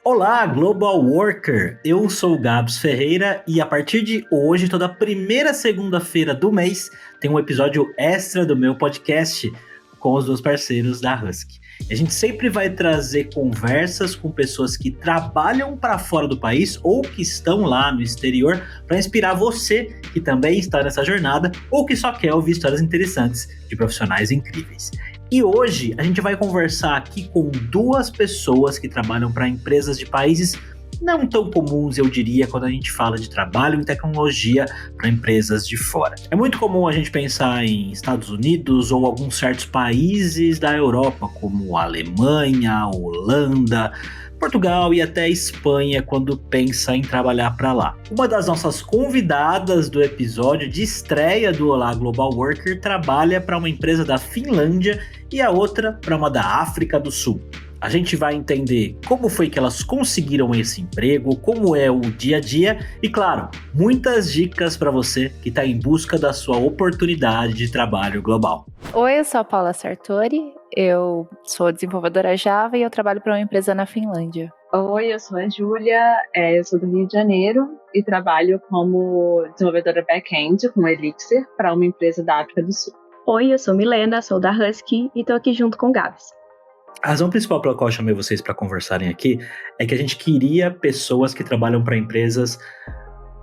Olá, Global Worker! Eu sou o Gabs Ferreira e a partir de hoje, toda primeira segunda-feira do mês, tem um episódio extra do meu podcast com os meus parceiros da Husky. A gente sempre vai trazer conversas com pessoas que trabalham para fora do país ou que estão lá no exterior para inspirar você que também está nessa jornada ou que só quer ouvir histórias interessantes de profissionais incríveis. E hoje a gente vai conversar aqui com duas pessoas que trabalham para empresas de países não tão comuns, eu diria, quando a gente fala de trabalho em tecnologia para empresas de fora. É muito comum a gente pensar em Estados Unidos ou alguns certos países da Europa, como a Alemanha, Holanda, Portugal e até Espanha, quando pensa em trabalhar para lá. Uma das nossas convidadas do episódio de estreia do Olá Global Worker trabalha para uma empresa da Finlândia e a outra para uma da África do Sul. A gente vai entender como foi que elas conseguiram esse emprego, como é o dia a dia e, claro, muitas dicas para você que está em busca da sua oportunidade de trabalho global. Oi, eu sou a Paula Sartori, eu sou desenvolvedora Java e eu trabalho para uma empresa na Finlândia. Oi, eu sou a Júlia, eu sou do Rio de Janeiro e trabalho como desenvolvedora back-end com Elixir para uma empresa da África do Sul. Oi, eu sou Milena, sou da Husky e estou aqui junto com o Gabs. A razão principal pela qual eu chamei vocês para conversarem aqui é que a gente queria pessoas que trabalham para empresas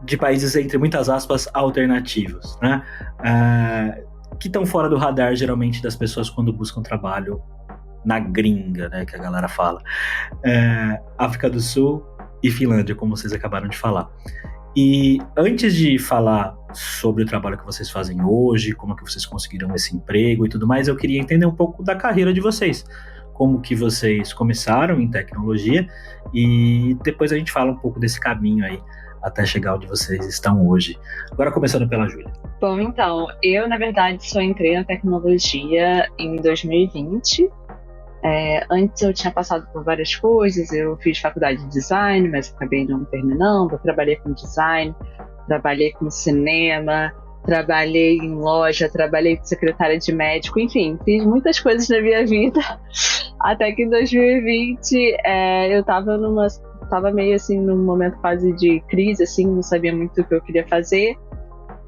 de países, entre muitas aspas, alternativos, né? Que estão fora do radar, geralmente, das pessoas quando buscam trabalho na gringa, né? Que a galera fala. África do Sul e Finlândia, como vocês acabaram de falar. E antes de falar sobre o trabalho que vocês fazem hoje, como que vocês conseguiram esse emprego e tudo mais, eu queria entender um pouco da carreira de vocês. Como que vocês começaram em tecnologia e depois a gente fala um pouco desse caminho aí até chegar onde vocês estão hoje. Agora começando pela Júlia. Bom, então, eu na verdade só entrei na tecnologia em 2020. Antes eu tinha passado por várias coisas, eu fiz faculdade de design, mas acabei não terminando. Eu trabalhei com design, trabalhei com cinema, trabalhei em loja, trabalhei de secretária de médico, enfim, fiz muitas coisas na minha vida. Até que em 2020 eu tava meio assim num momento quase de crise, assim, não sabia muito o que eu queria fazer.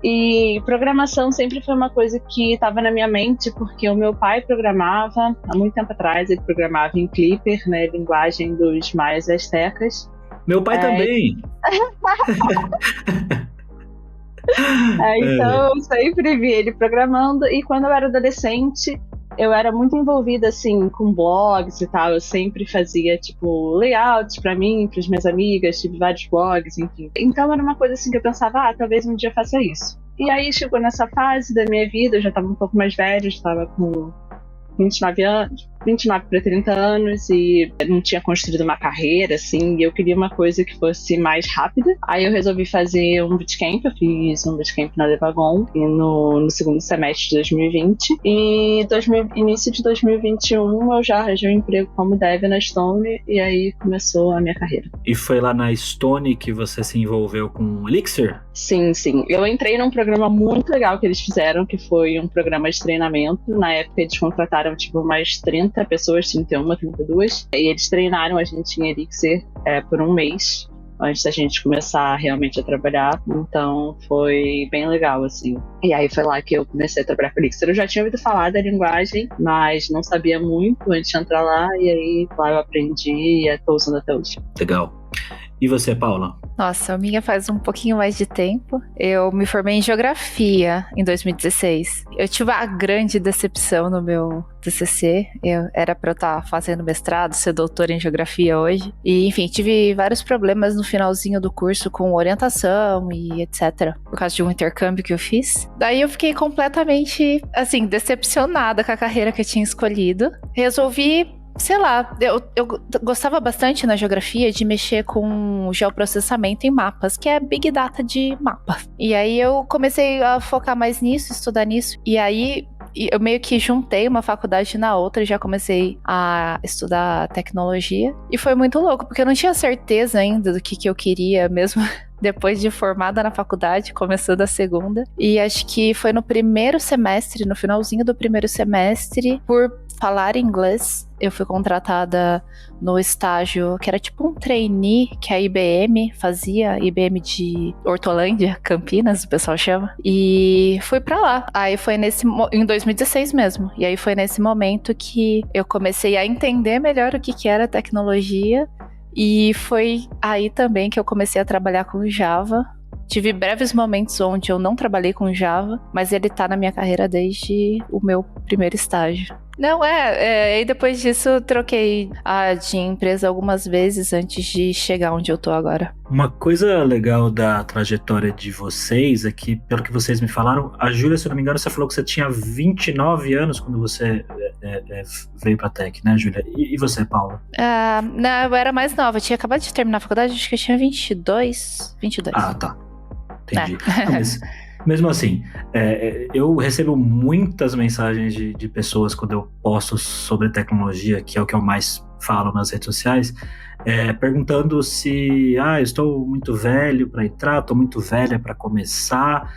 E programação sempre foi uma coisa que estava na minha mente, porque o meu pai programava, há muito tempo atrás, ele programava em Clipper, né, linguagem dos maias astecas. Meu pai também! Então eu sempre vi ele programando, e quando eu era adolescente eu era muito envolvida assim com blogs e tal. Eu sempre fazia tipo layouts pra mim, pras minhas amigas, tive vários blogs, enfim. Então era uma coisa assim que eu pensava, talvez um dia eu faça isso. E aí chegou nessa fase da minha vida, eu já tava um pouco mais velha, já tava com 29 para 30 anos e não tinha construído uma carreira, assim, e eu queria uma coisa que fosse mais rápida. Aí eu resolvi fazer um bootcamp, eu fiz um bootcamp na Devagon no segundo semestre de 2020. E início de 2021 eu já arranjei um emprego como dev na Stone e aí começou a minha carreira. E foi lá na Stone que você se envolveu com o Elixir? Sim. Eu entrei num programa muito legal que eles fizeram, que foi um programa de treinamento. Na época eles contrataram tipo mais 30 pessoas, 31, 32, e eles treinaram a gente em Elixir por um mês antes da gente começar realmente a trabalhar. Então foi bem legal, assim. E aí foi lá que eu comecei a trabalhar com Elixir. Eu já tinha ouvido falar da linguagem, mas não sabia muito antes de entrar lá, e aí lá eu aprendi e estou usando até hoje. Legal. E você, Paula? Nossa, a minha faz um pouquinho mais de tempo. Eu me formei em Geografia em 2016. Eu tive uma grande decepção no meu TCC. Era pra eu estar fazendo mestrado, ser doutora em Geografia hoje. E, enfim, tive vários problemas no finalzinho do curso com orientação e etc. Por causa de um intercâmbio que eu fiz. Daí eu fiquei completamente, assim, decepcionada com a carreira que eu tinha escolhido. Resolvi... Sei lá, eu gostava bastante na geografia de mexer com geoprocessamento em mapas, que é Big Data de mapas. E aí eu comecei a focar mais nisso, estudar nisso. E aí eu meio que juntei uma faculdade na outra e já comecei a estudar tecnologia. E foi muito louco, porque eu não tinha certeza ainda do que eu queria mesmo. Depois de formada na faculdade, começando a segunda. E acho que foi no primeiro semestre, no finalzinho do primeiro semestre, por falar inglês, eu fui contratada no estágio que era tipo um trainee que a IBM fazia, IBM de Hortolândia, Campinas, o pessoal chama. E fui pra lá. Aí foi em 2016 mesmo. E aí foi nesse momento que eu comecei a entender melhor o que era tecnologia. E foi aí também que eu comecei a trabalhar com Java. Tive breves momentos onde eu não trabalhei com Java, mas ele tá na minha carreira desde o meu primeiro estágio. Não, e depois disso eu troquei de empresa algumas vezes antes de chegar onde eu tô agora. Uma coisa legal da trajetória de vocês é que, pelo que vocês me falaram, a Júlia, se eu não me engano, você falou que você tinha 29 anos quando você veio pra Tech, né, Júlia? E você, Paula? Não, eu era mais nova, eu tinha acabado de terminar a faculdade, acho que eu tinha 22. Ah, tá. Entendi. Não, mas mesmo assim, eu recebo muitas mensagens de pessoas quando eu posto sobre tecnologia, que é o que eu mais falo nas redes sociais, perguntando se eu estou muito velho para entrar, estou muito velha para começar,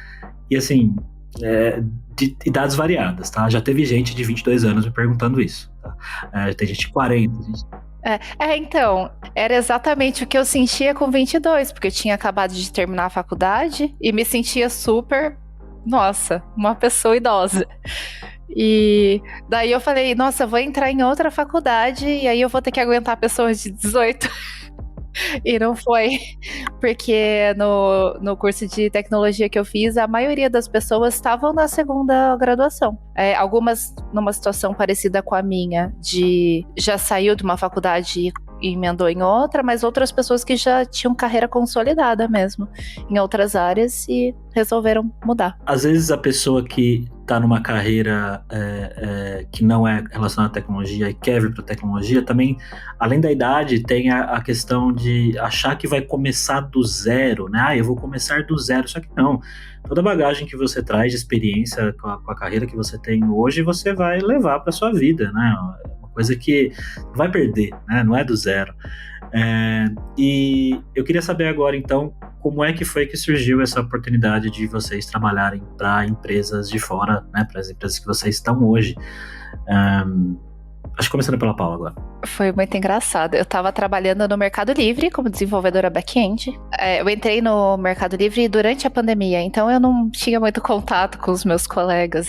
e assim, de idades variadas, tá? Já teve gente de 22 anos me perguntando isso, tá? Tem gente de 40, gente... Então, era exatamente o que eu sentia com 22, porque eu tinha acabado de terminar a faculdade e me sentia super, nossa, uma pessoa idosa. E daí eu falei, nossa, eu vou entrar em outra faculdade e aí eu vou ter que aguentar pessoas de 18. E não foi, porque no curso de tecnologia que eu fiz, a maioria das pessoas estavam na segunda graduação. Algumas numa situação parecida com a minha, de já saiu de uma faculdade e emendou em outra, mas outras pessoas que já tinham carreira consolidada mesmo, em outras áreas e resolveram mudar. Às vezes a pessoa que está numa carreira que não é relacionada à tecnologia e quer vir para a tecnologia, também, além da idade, tem a questão de achar que vai começar do zero, né? Eu vou começar do zero, só que não. Toda a bagagem que você traz de experiência com a carreira que você tem hoje, você vai levar para sua vida, né? Coisa que não vai perder, né? Não é do zero. E eu queria saber agora, então, como é que foi que surgiu essa oportunidade de vocês trabalharem para empresas de fora, né? Para as empresas que vocês estão hoje. Acho que começando pela Paula agora. Foi muito engraçado. Eu estava trabalhando no Mercado Livre como desenvolvedora back-end. Eu entrei no Mercado Livre durante a pandemia, então eu não tinha muito contato com os meus colegas.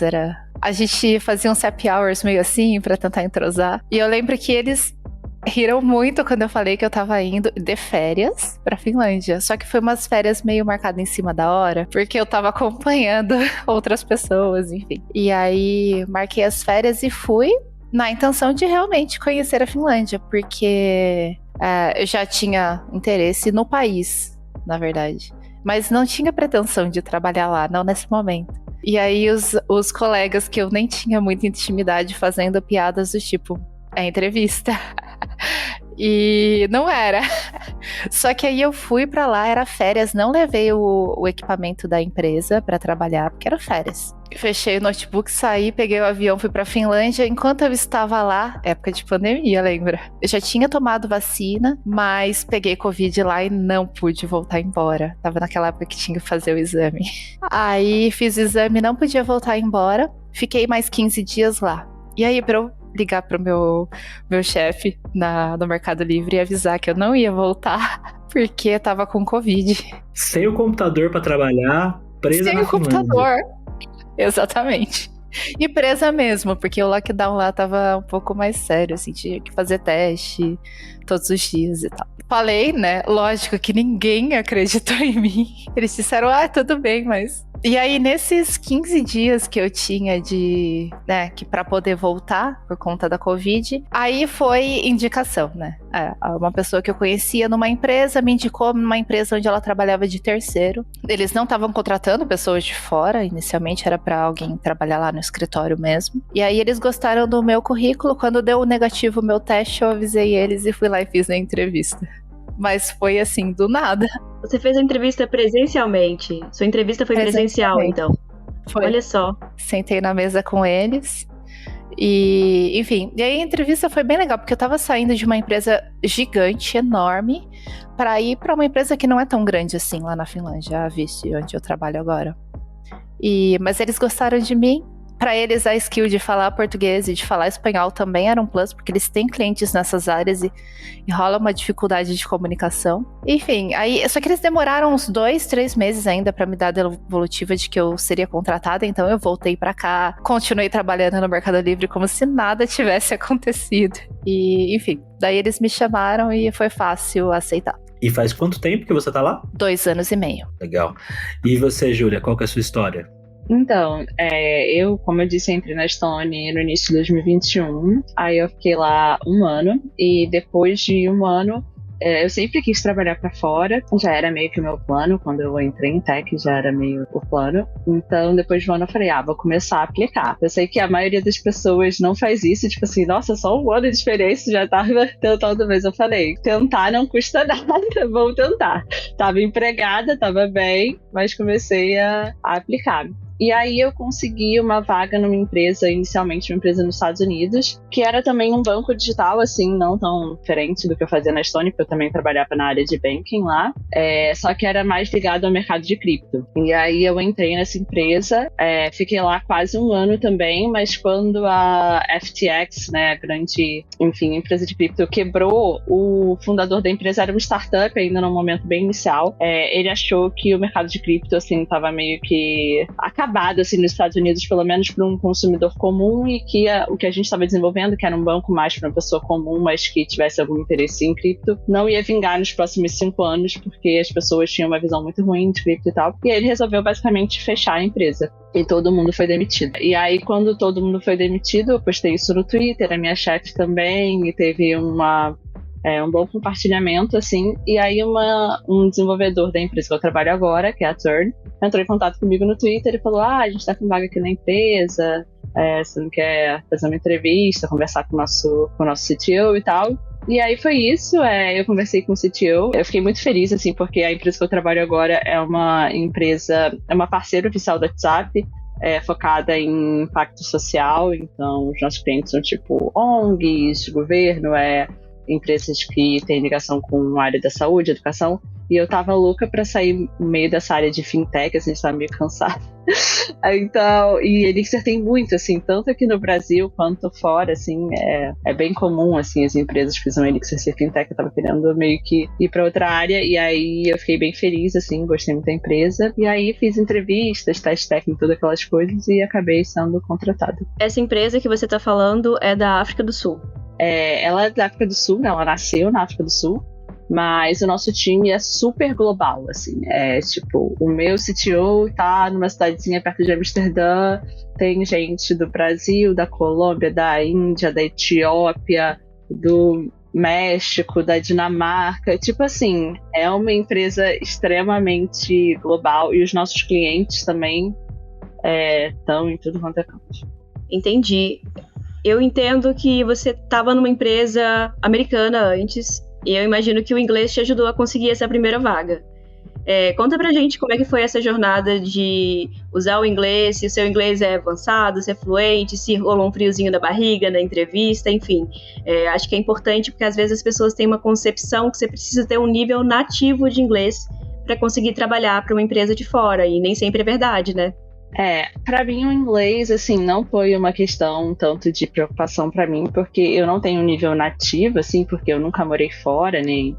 A gente fazia uns happy hours meio assim pra tentar entrosar. E eu lembro que eles riram muito quando eu falei que eu tava indo de férias pra Finlândia. Só que foi umas férias meio marcadas em cima da hora, porque eu tava acompanhando outras pessoas, enfim. E aí marquei as férias e fui na intenção de realmente conhecer a Finlândia, porque eu já tinha interesse no país, na verdade. Mas não tinha pretensão de trabalhar lá, não nesse momento. E aí os colegas que eu nem tinha muita intimidade fazendo piadas do tipo, entrevista. E não era. Só que aí eu fui pra lá, era férias, não levei o equipamento da empresa pra trabalhar, porque era férias. Fechei o notebook, saí, peguei o avião, fui pra Finlândia. Enquanto eu estava lá, época de pandemia, lembra? Eu já tinha tomado vacina, mas peguei Covid lá e não pude voltar embora. Tava naquela época que tinha que fazer o exame. Aí fiz o exame, não podia voltar embora. Fiquei mais 15 dias lá. E aí, pra eu ligar pro meu chefe no Mercado Livre e avisar que eu não ia voltar, porque eu tava com Covid. Sem o computador pra trabalhar, presa Sem na o Finlândia. computador. Exatamente. E presa mesmo, porque o lockdown lá tava um pouco mais sério, assim, tinha que fazer teste todos os dias e tal. Falei, né? Lógico que ninguém acreditou em mim. Eles disseram, tudo bem, mas... E aí, nesses 15 dias que eu tinha que pra poder voltar por conta da Covid, aí foi indicação, né? Uma pessoa que eu conhecia numa empresa me indicou numa empresa onde ela trabalhava de terceiro. Eles não estavam contratando pessoas de fora, inicialmente era pra alguém trabalhar lá no escritório mesmo. E aí eles gostaram do meu currículo, quando deu negativo o meu teste, eu avisei eles e fui lá e fiz a entrevista. Mas foi assim, do nada. Você fez a entrevista presencialmente. Sua entrevista foi presencial, então. Foi. Olha só. Sentei na mesa com eles. E, enfim, e aí a entrevista foi bem legal, porque eu tava saindo de uma empresa gigante, enorme, para ir para uma empresa que não é tão grande assim lá na Finlândia, a Visty, onde eu trabalho agora. Mas eles gostaram de mim, Para eles, a skill de falar português e de falar espanhol também era um plus, porque eles têm clientes nessas áreas e rola uma dificuldade de comunicação. Enfim, aí, só que eles demoraram uns 2-3 meses ainda para me dar a devolutiva de que eu seria contratada, então eu voltei para cá, continuei trabalhando no Mercado Livre como se nada tivesse acontecido. E, enfim, daí eles me chamaram e foi fácil aceitar. E faz quanto tempo que você tá lá? 2 anos e meio. Legal. E você, Júlia, qual que é a sua história? Então, eu, como eu disse, entrei na Stone no início de 2021, aí eu fiquei lá 1 ano, e depois de 1 ano, eu sempre quis trabalhar para fora, já era meio que o meu plano, quando eu entrei em tech já era meio o plano, então depois de 1 ano eu falei, vou começar a aplicar. Eu sei que a maioria das pessoas não faz isso, tipo assim, nossa, só 1 ano de experiência, já tava tentando, mas eu falei, tentar não custa nada, vou tentar. Tava empregada, tava bem, mas comecei a aplicar. E aí eu consegui uma vaga numa empresa, inicialmente uma empresa nos Estados Unidos, que era também um banco digital, assim, não tão diferente do que eu fazia na Stone, porque eu também trabalhava na área de banking lá, só que era mais ligado ao mercado de cripto. E aí eu entrei nessa empresa, fiquei lá quase 1 ano também, mas quando a FTX, né, a grande, enfim, empresa de cripto, quebrou, o fundador da empresa era uma startup, ainda num momento bem inicial, ele achou que o mercado de cripto, assim, tava meio que acabado, assim, nos Estados Unidos, pelo menos para um consumidor comum, e que o que a gente estava desenvolvendo, que era um banco mais para uma pessoa comum, mas que tivesse algum interesse em cripto, não ia vingar nos próximos 5 anos, porque as pessoas tinham uma visão muito ruim de cripto e tal. E aí ele resolveu basicamente fechar a empresa. E todo mundo foi demitido. E aí, quando todo mundo foi demitido, eu postei isso no Twitter, a minha chefe também, e teve um bom compartilhamento, assim, e aí um desenvolvedor da empresa que eu trabalho agora, que é a Turn, entrou em contato comigo no Twitter e falou, a gente tá com vaga aqui na empresa, você não quer fazer uma entrevista, conversar com o nosso CTO e tal. E aí foi isso, eu conversei com o CTO, eu fiquei muito feliz, assim, porque a empresa que eu trabalho agora é uma empresa, é uma parceira oficial do WhatsApp, focada em impacto social, então os nossos clientes são tipo ONGs, governo, empresas que têm ligação com a área da saúde, educação, e eu tava louca pra sair no meio dessa área de fintech, assim, a gente tava meio cansado. Então, e Elixir tem muito, assim, tanto aqui no Brasil quanto fora, assim, é bem comum, assim, as empresas que usam Elixir ser fintech. Eu tava querendo meio que ir pra outra área, e aí eu fiquei bem feliz, assim, gostei muito da empresa, e aí fiz entrevistas, teste técnico, todas aquelas coisas, e acabei sendo contratada. Essa empresa que você tá falando é da África do Sul? Ela é da África do Sul, né? Ela nasceu na África do Sul, mas o nosso time é super global, assim, tipo, o meu CTO tá numa cidadezinha perto de Amsterdã, tem gente do Brasil, da Colômbia, da Índia, da Etiópia, do México, da Dinamarca, tipo assim, é uma empresa extremamente global, e os nossos clientes também estão em tudo quanto é canto. Entendi. Eu entendo que você estava numa empresa americana antes, e eu imagino que o inglês te ajudou a conseguir essa primeira vaga. Conta pra gente como é que foi essa jornada de usar o inglês, se o seu inglês é avançado, se é fluente, se rolou um friozinho na barriga, na entrevista, enfim. Acho que é importante porque às vezes as pessoas têm uma concepção que você precisa ter um nível nativo de inglês para conseguir trabalhar para uma empresa de fora, e nem sempre é verdade, né? Pra mim o inglês, assim, não foi uma questão tanto de preocupação pra mim, porque eu não tenho um nível nativo, assim, porque eu nunca morei fora, nem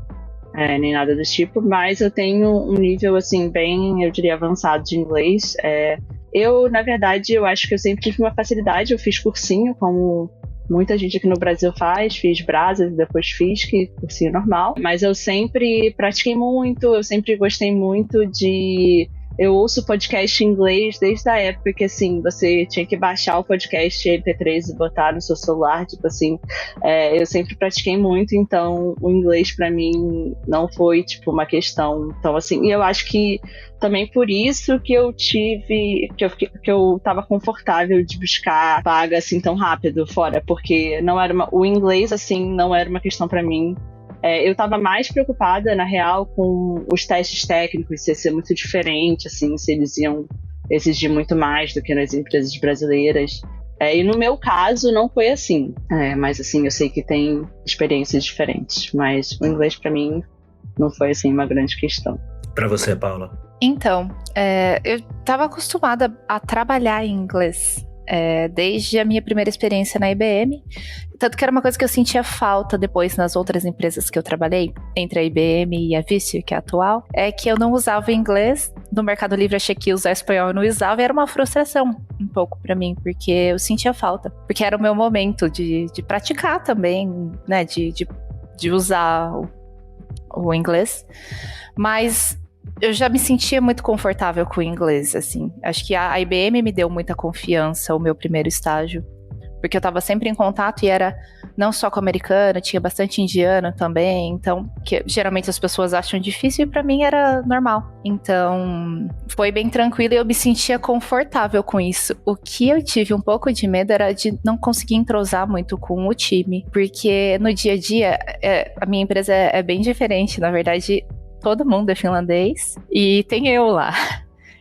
nada do tipo, mas eu tenho um nível, assim, bem, eu diria, avançado de inglês. Eu, na verdade, eu acho que eu sempre tive uma facilidade, eu fiz cursinho, como muita gente aqui no Brasil faz, fiz Brasas e depois fiz, que cursinho normal, mas eu sempre pratiquei muito, eu sempre gostei muito de... Eu ouço podcast em inglês desde a época que, assim, você tinha que baixar o podcast MP3 e botar no seu celular, tipo assim, eu sempre pratiquei muito, então o inglês pra mim não foi, tipo, uma questão tão assim, e eu acho que também por isso que eu tava confortável de buscar vaga, assim, tão rápido fora, porque o inglês, assim, não era uma questão pra mim. Eu estava mais preocupada, na real, com os testes técnicos, se ia ser muito diferente, assim, se eles iam exigir muito mais do que nas empresas brasileiras. E no meu caso, não foi assim. Mas, assim, eu sei que tem experiências diferentes. Mas o inglês, para mim, não foi, assim, uma grande questão. Para você, Paula? Então, eu estava acostumada a trabalhar em inglês. desde a minha primeira experiência na IBM. Tanto que era uma coisa que eu sentia falta depois nas outras empresas que eu trabalhei, entre a IBM e a Vício, que é a atual, é que eu não usava inglês. No Mercado Livre achei que usar espanhol eu não usava, e era uma frustração um pouco pra mim, porque eu sentia falta. Porque era o meu momento de praticar também, né, de usar o inglês. Mas eu já me sentia muito confortável com o inglês, assim. Acho que a IBM me deu muita confiança, o meu primeiro estágio. Porque eu estava sempre em contato e era não só com americano, tinha bastante indiano também, então, que geralmente as pessoas acham difícil e pra mim era normal. Então, foi bem tranquilo e eu me sentia confortável com isso. O que eu tive um pouco de medo era de não conseguir entrosar muito com o time, porque no dia a dia, a minha empresa é bem diferente, na verdade, todo mundo é finlandês e tem eu lá.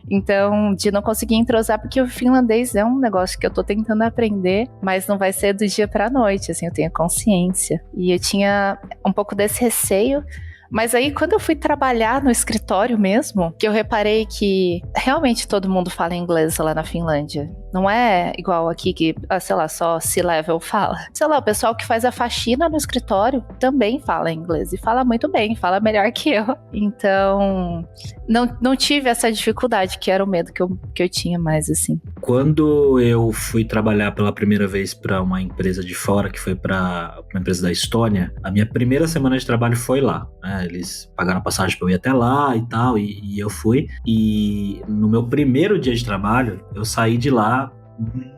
Então, de não conseguir entrosar, porque o finlandês é um negócio que eu tô tentando aprender, mas não vai ser do dia pra noite, assim, eu tenho consciência. E eu tinha um pouco desse receio, mas aí quando eu fui trabalhar no escritório mesmo, que eu reparei que realmente todo mundo fala inglês lá na Finlândia. Não é igual aqui que, sei lá, só C-level fala. Sei lá, o pessoal que faz a faxina no escritório também fala inglês e fala muito bem, fala melhor que eu. Então, não tive essa dificuldade, que era o medo que eu tinha mais, assim. Quando eu fui trabalhar pela primeira vez para uma empresa de fora, que foi para uma empresa da Estônia, a minha primeira semana de trabalho foi lá, né? Eles pagaram a passagem para eu ir até lá e tal, e eu fui. E no meu primeiro dia de trabalho, eu saí de lá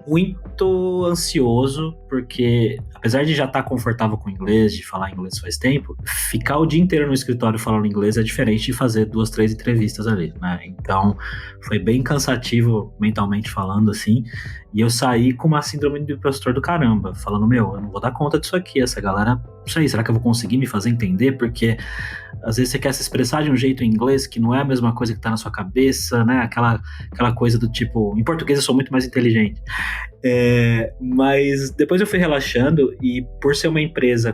muito ansioso, porque apesar de já estar confortável com inglês, de falar inglês faz tempo, ficar o dia inteiro no escritório falando inglês é diferente de fazer 2, 3 entrevistas ali, né? Então foi bem cansativo mentalmente falando, assim, e eu saí com uma síndrome do impostor do caramba, falando, eu não vou dar conta disso aqui, essa galera, não sei, será que eu vou conseguir me fazer entender? Porque às vezes você quer se expressar de um jeito em inglês que não é a mesma coisa que tá na sua cabeça, né? Aquela coisa do tipo, em português eu sou muito mais inteligente. Mas depois eu fui relaxando, e por ser uma empresa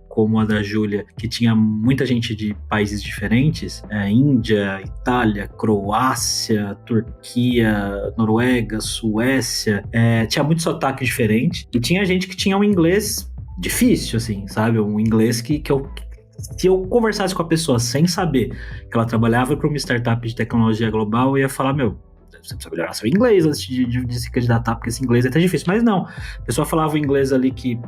como a da Júlia, que tinha muita gente de países diferentes, Índia, Itália, Croácia, Turquia, Noruega, Suécia, tinha muito sotaque diferente, e tinha gente que tinha um inglês difícil, assim, sabe? Um inglês que se eu conversasse com a pessoa sem saber que ela trabalhava para uma startup de tecnologia global, eu ia falar, você precisa melhorar seu inglês antes de se candidatar, porque esse inglês é até difícil. Mas não, a pessoa falava o inglês ali que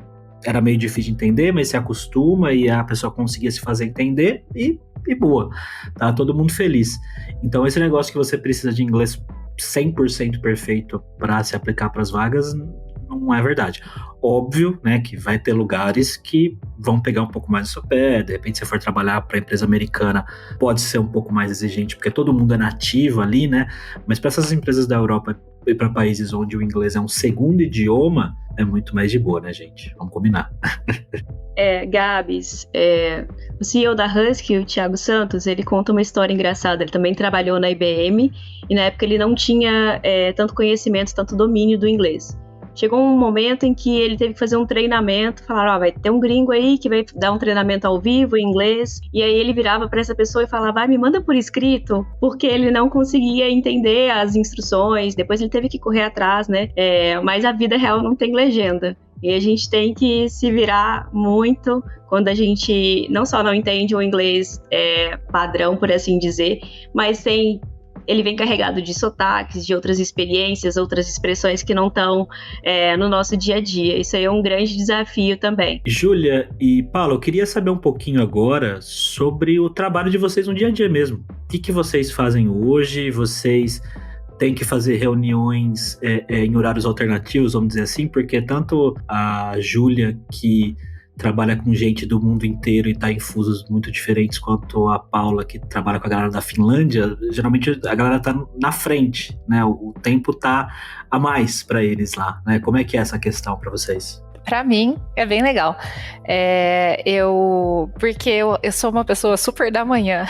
era meio difícil de entender, mas se acostuma e a pessoa conseguia se fazer entender e boa, tá todo mundo feliz. Então esse negócio que você precisa de inglês 100% perfeito para se aplicar para as vagas, não é verdade. Óbvio, né, que vai ter lugares que vão pegar um pouco mais do seu pé. De repente, se você for trabalhar para a empresa americana, pode ser um pouco mais exigente, porque todo mundo é nativo ali, né? Mas para essas empresas da Europa e para países onde o inglês é um segundo idioma, é muito mais de boa, né, gente? Vamos combinar. Gabs, o CEO da Husky, o Thiago Santos, ele conta uma história engraçada. Ele também trabalhou na IBM e na época ele não tinha tanto conhecimento, tanto domínio do inglês. Chegou um momento em que ele teve que fazer um treinamento, falaram, vai ter um gringo aí que vai dar um treinamento ao vivo em inglês, e aí ele virava para essa pessoa e falava, me manda por escrito, porque ele não conseguia entender as instruções, depois ele teve que correr atrás, né, mas a vida real não tem legenda, e a gente tem que se virar muito quando a gente não só não entende o inglês padrão, por assim dizer, mas ele vem carregado de sotaques, de outras experiências, outras expressões que não estão no nosso dia a dia. Isso aí é um grande desafio também. Júlia e Paulo, eu queria saber um pouquinho agora sobre o trabalho de vocês no dia a dia mesmo. O que vocês fazem hoje? Vocês têm que fazer reuniões em horários alternativos, vamos dizer assim, porque tanto a Júlia, que trabalha com gente do mundo inteiro e tá em fusos muito diferentes, quanto a Paula, que trabalha com a galera da Finlândia, geralmente a galera tá na frente, né? O tempo tá a mais para eles lá, né? Como é que é essa questão para vocês? Pra mim, é bem legal. Porque eu sou uma pessoa super da manhã.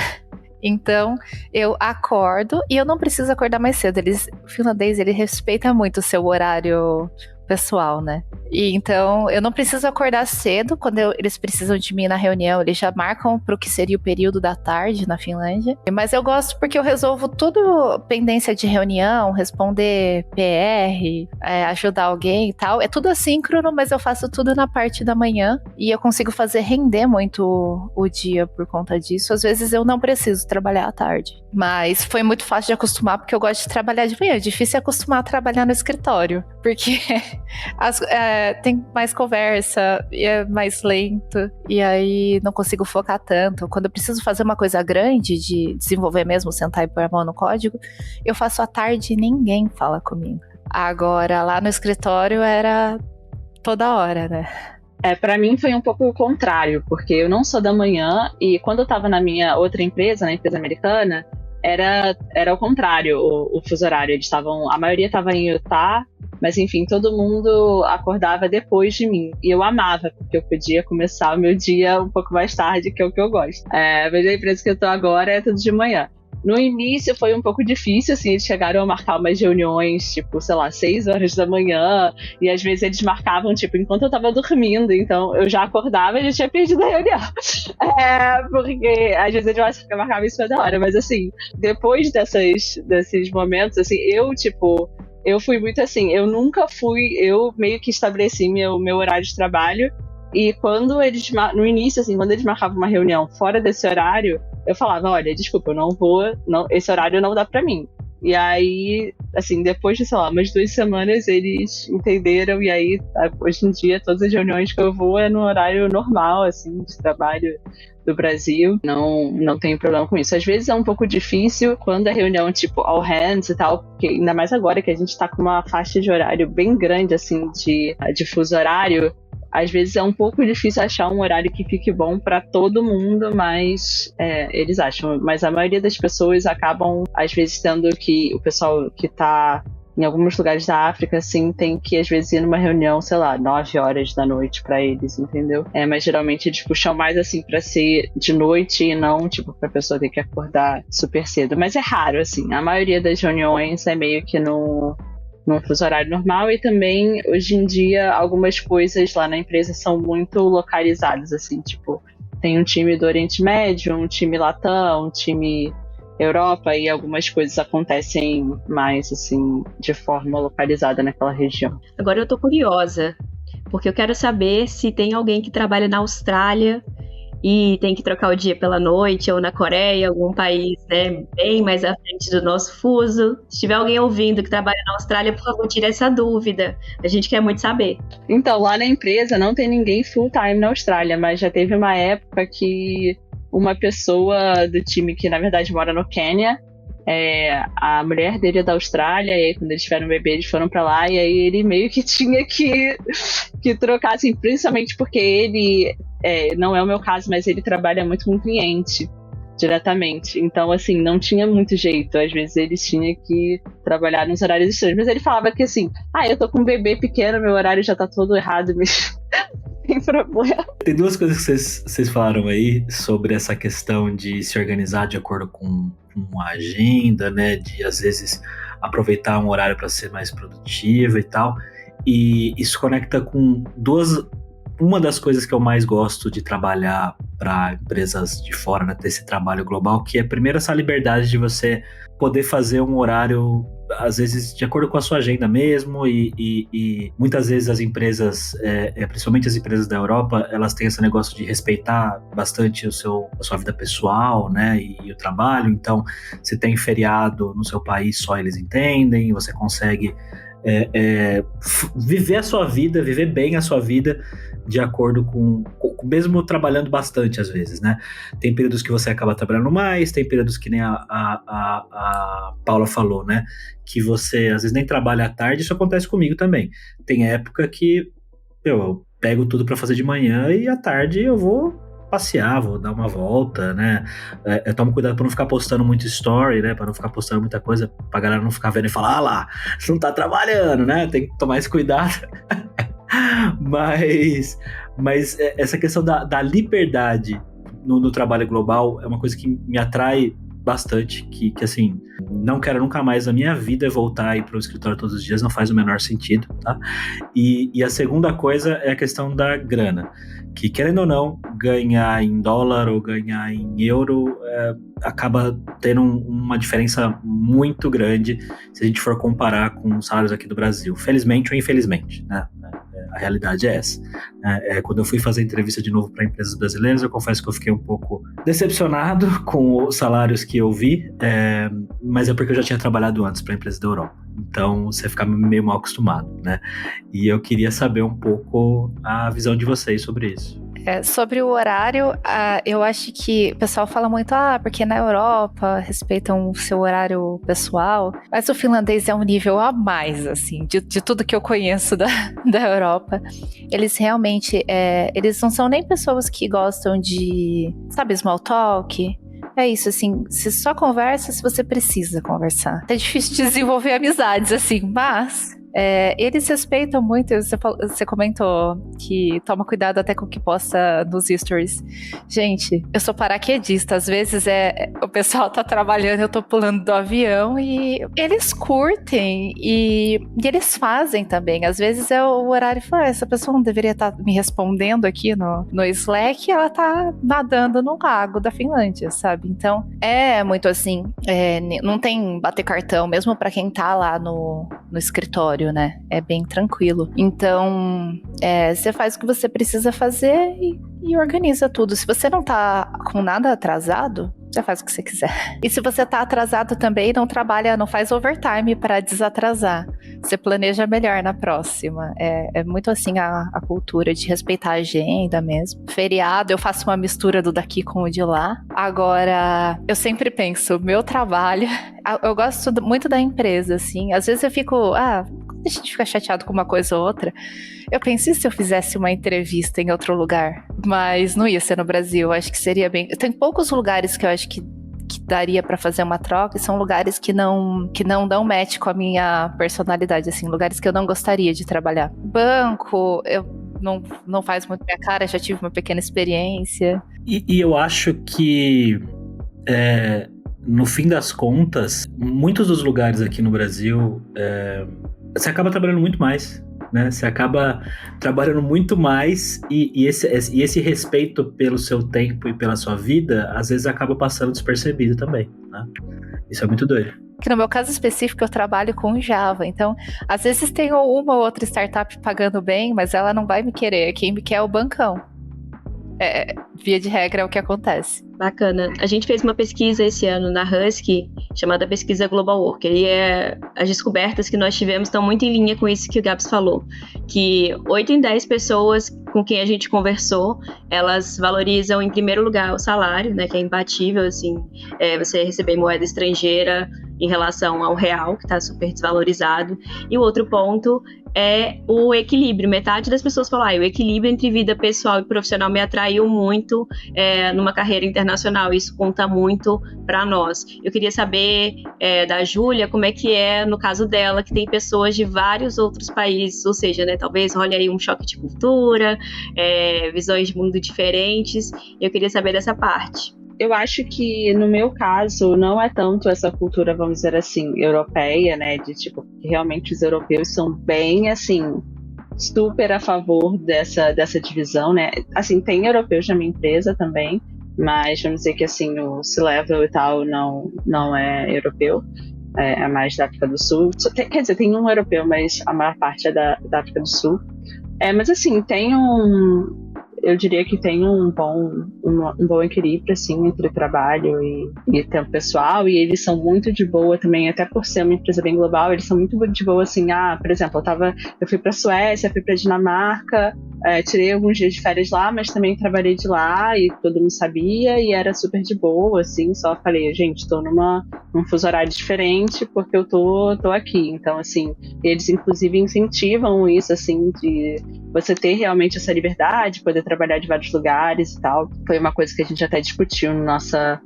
Então, eu acordo e eu não preciso acordar mais cedo. O finlandês, ele respeita muito o seu horário pessoal, né? E então, eu não preciso acordar cedo quando eles precisam de mim na reunião. Eles já marcam pro que seria o período da tarde na Finlândia. Mas eu gosto porque eu resolvo tudo, pendência de reunião, responder PR, ajudar alguém e tal. É tudo assíncrono, mas eu faço tudo na parte da manhã. E eu consigo fazer render muito o dia por conta disso. Às vezes eu não preciso trabalhar à tarde. Mas foi muito fácil de acostumar porque eu gosto de trabalhar de manhã. É difícil acostumar a trabalhar no escritório. Porque tem mais conversa, e é mais lento, e aí não consigo focar tanto. Quando eu preciso fazer uma coisa grande, de desenvolver mesmo, sentar e pôr a mão no código, eu faço à tarde e ninguém fala comigo. Agora, lá no escritório era toda hora, né? Pra mim foi um pouco o contrário, porque eu não sou da manhã, e quando eu tava na minha outra empresa, na empresa americana, era o contrário, o fuso horário. A maioria tava em Utah, mas enfim, todo mundo acordava depois de mim. E eu amava, porque eu podia começar o meu dia um pouco mais tarde, que é o que eu gosto. Mas a empresa que eu tô agora é tudo de manhã. No início foi um pouco difícil, assim, eles chegaram a marcar umas reuniões, tipo, sei lá, 6 horas da manhã, e às vezes eles marcavam, tipo, enquanto eu tava dormindo, então eu já acordava e já tinha perdido a reunião. Porque às vezes eles marcavam isso toda hora, mas assim, depois desses momentos, assim, eu fui muito assim, eu meio que estabeleci meu horário de trabalho, e quando no início, assim, quando eles marcavam uma reunião fora desse horário, eu falava, olha, desculpa, eu não vou, esse horário não dá pra mim. E aí, assim, depois de, sei lá, umas 2 semanas, eles entenderam, e aí, hoje em dia, todas as reuniões que eu vou é no horário normal, assim, de trabalho do Brasil. Não tenho problema com isso. Às vezes é um pouco difícil quando a reunião, tipo, all hands e tal, porque ainda mais agora que a gente tá com uma faixa de horário bem grande, assim, de fuso horário. Às vezes é um pouco difícil achar um horário que fique bom para todo mundo, mas eles acham. Mas a maioria das pessoas acabam, às vezes, tendo que o pessoal que tá em alguns lugares da África, assim, tem que, às vezes, ir numa reunião, sei lá, 9 horas da noite para eles, entendeu? Mas geralmente eles puxam mais, assim, para ser de noite e não, tipo, pra pessoa ter que acordar super cedo. Mas é raro, assim. A maioria das reuniões é meio que no fuso horário normal, e também, hoje em dia, algumas coisas lá na empresa são muito localizadas, assim, tipo, tem um time do Oriente Médio, um time Latam, um time Europa, e algumas coisas acontecem mais, assim, de forma localizada naquela região. Agora eu tô curiosa, porque eu quero saber se tem alguém que trabalha na Austrália e tem que trocar o dia pela noite, ou na Coreia, algum país, né, bem mais à frente do nosso fuso. Se tiver alguém ouvindo que trabalha na Austrália, por favor, tire essa dúvida. A gente quer muito saber. Então, lá na empresa não tem ninguém full time na Austrália, mas já teve uma época que uma pessoa do time que, na verdade, mora no Quênia, a mulher dele é da Austrália, e aí quando eles tiveram um bebê, eles foram pra lá, e aí ele meio que tinha que trocar, assim, principalmente porque ele, não é o meu caso, mas ele trabalha muito com cliente diretamente, então, assim, não tinha muito jeito, às vezes eles tinham que trabalhar nos horários estranhos, mas ele falava que, assim, eu tô com um bebê pequeno, meu horário já tá todo errado mesmo. Tem problema. Tem 2 coisas que vocês falaram aí sobre essa questão de se organizar de acordo com a agenda, né? De, às vezes, aproveitar um horário para ser mais produtivo e tal. E isso conecta com uma das coisas que eu mais gosto de trabalhar para empresas de fora, né? Ter esse trabalho global, que é, primeiro, essa liberdade de você poder fazer um horário, às vezes, de acordo com a sua agenda mesmo, e muitas vezes as empresas, principalmente as empresas da Europa, elas têm esse negócio de respeitar bastante a sua vida pessoal, né, e o trabalho. Então, se tem feriado no seu país, só eles entendem, você consegue viver a sua vida, viver bem a sua vida de acordo com mesmo trabalhando bastante às vezes, né? Tem períodos que você acaba trabalhando mais, tem períodos que nem a Paula falou, né? Que você às vezes nem trabalha à tarde, isso acontece comigo também. Tem época que eu pego tudo para fazer de manhã e à tarde eu vou passear, vou dar uma volta, né? Eu tomo cuidado pra não ficar postando muito story, né? Pra não ficar postando muita coisa, pra galera não ficar vendo e falar, lá, você não tá trabalhando, né? Tem que tomar esse cuidado. Mas essa questão da liberdade no trabalho global é uma coisa que me atrai bastante, que assim, não quero nunca mais na minha vida voltar a ir pro escritório todos os dias, não faz o menor sentido, tá? E a segunda coisa é a questão da grana, que querendo ou não, ganhar em dólar ou ganhar em euro acaba tendo uma diferença muito grande se a gente for comparar com os salários aqui do Brasil, felizmente ou infelizmente, né? A realidade é essa. Quando eu fui fazer entrevista de novo para empresas brasileiras, eu confesso que eu fiquei um pouco decepcionado com os salários que eu vi, mas é porque eu já tinha trabalhado antes para empresas da Europa. Então você fica meio mal acostumado, né? E eu queria saber um pouco a visão de vocês sobre isso. Sobre o horário, eu acho que o pessoal fala muito, porque na Europa respeitam o seu horário pessoal, mas o finlandês é um nível a mais, assim, de tudo que eu conheço da Europa. Eles realmente, eles não são nem pessoas que gostam de, sabe, small talk. É isso, assim, você só conversa se você precisa conversar. É difícil de desenvolver amizades, assim, mas... eles respeitam muito. Você comentou que toma cuidado até com o que posta nos stories. Gente, eu sou paraquedista. Às vezes o pessoal tá trabalhando, eu tô pulando do avião e eles curtem e eles fazem também. Às vezes é o horário e fala, essa pessoa não deveria estar me respondendo aqui no Slack, ela tá nadando no lago da Finlândia, sabe? Então, é muito assim, não tem bater cartão, mesmo pra quem tá lá no escritório, né? É bem tranquilo. Então, você faz o que você precisa fazer e organiza tudo. Se você não tá com nada atrasado, você faz o que você quiser. E se você tá atrasado também, não faz overtime para desatrasar. Você planeja melhor na próxima. É muito assim a cultura de respeitar a agenda mesmo. Feriado, eu faço uma mistura do daqui com o de lá. Agora, eu sempre penso, meu trabalho... Eu gosto muito da empresa, assim. Às vezes eu fico... a gente fica chateado com uma coisa ou outra. Eu pensei se eu fizesse uma entrevista em outro lugar, mas não ia ser no Brasil. Acho que seria bem... Tem poucos lugares que eu acho que daria pra fazer uma troca, e são lugares que não dão match com a minha personalidade, assim, lugares que eu não gostaria de trabalhar. Banco, não faz muito minha cara, já tive uma pequena experiência. E eu acho que no fim das contas, muitos dos lugares aqui no Brasil, você acaba trabalhando muito mais, né? Você acaba trabalhando muito mais e esse respeito pelo seu tempo e pela sua vida, às vezes acaba passando despercebido também, né? Isso é muito doido. Que no meu caso específico eu trabalho com Java, então às vezes tem uma ou outra startup pagando bem, mas ela não vai me querer, quem me quer é o bancão. Via de regra é o que acontece. Bacana. A gente fez uma pesquisa esse ano na Husky, chamada Pesquisa Global Worker, e as descobertas que nós tivemos estão muito em linha com isso que o Gabs falou, que 8 em 10 pessoas com quem a gente conversou, elas valorizam em primeiro lugar o salário, né, que é imbatível, assim, você receber moeda estrangeira em relação ao real, que está super desvalorizado, e o outro ponto é o equilíbrio. Metade das pessoas falam, o equilíbrio entre vida pessoal e profissional me atraiu muito numa carreira internacional, isso conta muito para nós. Eu queria saber da Júlia como é que é no caso dela, que tem pessoas de vários outros países, ou seja, né, talvez role aí um choque de cultura, visões de mundo diferentes. Eu queria saber dessa parte. Eu acho que, no meu caso, não é tanto essa cultura, vamos dizer assim, europeia, né, de tipo, que realmente os europeus são bem, assim, super a favor dessa divisão, né, assim, tem europeus na minha empresa também, mas vamos dizer que, assim, o C-Level e tal não é europeu, é mais da África do Sul, quer dizer, tem um europeu, mas a maior parte é da África do Sul, mas assim, eu diria que tem um bom equilíbrio, assim, entre trabalho e tempo pessoal, e eles são muito de boa também, até por ser uma empresa bem global, eles são muito de boa, assim, por exemplo, eu fui pra Suécia, fui pra Dinamarca, tirei alguns dias de férias lá, mas também trabalhei de lá, e todo mundo sabia, e era super de boa, assim, só falei, gente, tô num fuso horário diferente, porque eu tô aqui, então, assim, eles, inclusive, incentivam isso, assim, de você ter realmente essa liberdade, poder trabalhar de vários lugares e tal. Foi uma coisa que a gente até discutiu na nossa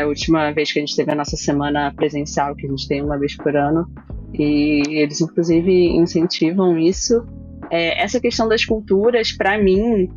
última vez que a gente teve a nossa semana presencial, que a gente tem uma vez por ano, e eles inclusive incentivam isso. Essa questão das culturas, para mim,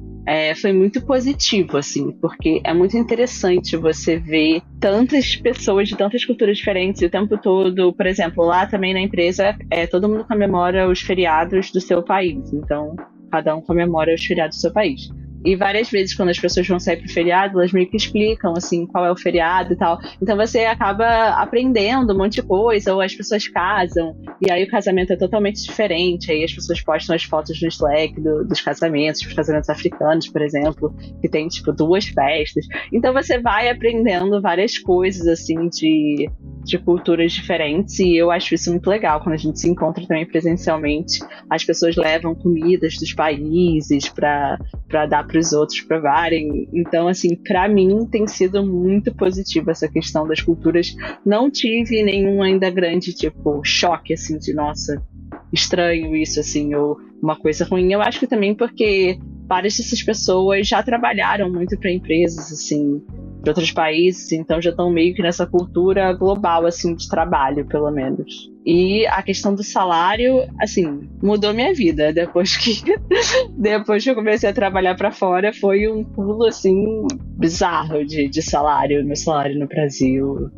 foi muito positivo, assim, porque é muito interessante você ver tantas pessoas de tantas culturas diferentes o tempo todo. Por exemplo, lá também na empresa, todo mundo comemora os feriados do seu país. Então, cada um comemora os feriados do seu país. E várias vezes, quando as pessoas vão sair pro feriado, elas meio que explicam, assim, qual é o feriado e tal. Então você acaba aprendendo um monte de coisa, ou as pessoas casam, e aí o casamento é totalmente diferente. Aí as pessoas postam as fotos no Slack dos casamentos, os casamentos africanos, por exemplo, que tem, tipo, 2 festas. Então você vai aprendendo várias coisas, assim, de culturas diferentes, e eu acho isso muito legal. Quando a gente se encontra também presencialmente, as pessoas levam comidas dos países para dar para os outros provarem. Então, assim, para mim tem sido muito positivo essa questão das culturas. Não tive nenhum ainda grande, tipo, choque, assim, de nossa, estranho isso, assim, ou uma coisa ruim. Eu acho que também porque várias dessas pessoas já trabalharam muito para empresas, assim, de outros países, então já estão meio que nessa cultura global, assim, de trabalho, pelo menos. E a questão do salário, assim, mudou minha vida. Depois que eu comecei a trabalhar para fora, foi um pulo, assim, bizarro de salário, meu salário no Brasil,